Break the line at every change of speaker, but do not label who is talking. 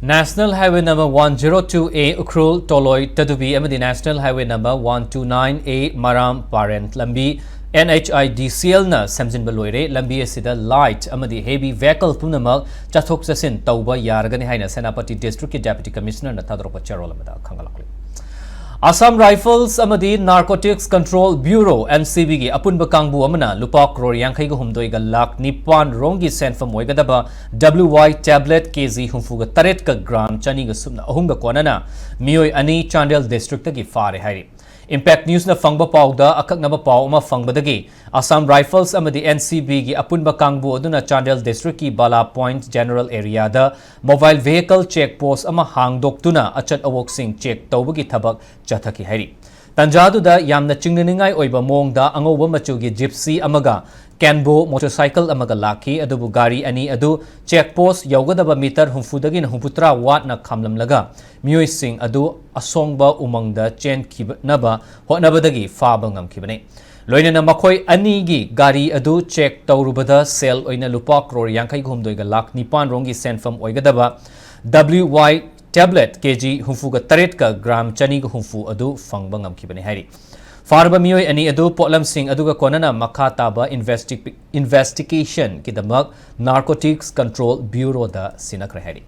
National Highway number 102A Ukrul Toloi Tadubi amadi National Highway number 129A Maram Parent Lambi NHIDCL na Samjin Baloire Lambi asida light amadi heavy vehicle punamak chathok chasin tauba yaragani haina Senapati District ki Deputy Commissioner na thadropa charol amada khangalakli Assam Rifles amadi Narcotics Control Bureau NCB gi apunba kangbu amana lupa crore yankai ga humdoi ga lak nipan rongi senfam oigadaba WY tablet kg humfuga taret ka gram chani ga sumna ahunga konana mioi ani Chandel district gi fare hari Impact News na fangba pau da akak na pau ma fangba dagi Assam Rifles amadi NCB gi apunba kangbu aduna Chandel district ki Bala Point General Area da mobile vehicle check post ama hangdok tuna achat awok sing check tawbagi thabak chathaki hari Tanjadu da yamna chingningai oiba mong da angoba machugi gypsy amaga Canbo motorcycle amaga laki adubu gari ani adu check post yaugadaba meter humfudagi na humputra wat na khamlam laga mioi sing adu asongba umangda chen kibnaba hotnabadagi faba ngamkibane loinana makhoi ani gi gari adu check tawrubada sel oina lupa crore yankai humdoiga lak nipan rongi senfam oigadaba WY tablet kg humfuga taret ka gram chani ga humfu adu fangba ngamkibane hari Farba mioi ani adu potlam sing aduga konana makha taba investigation kidamak Narcotics Control Bureau da sinakra hari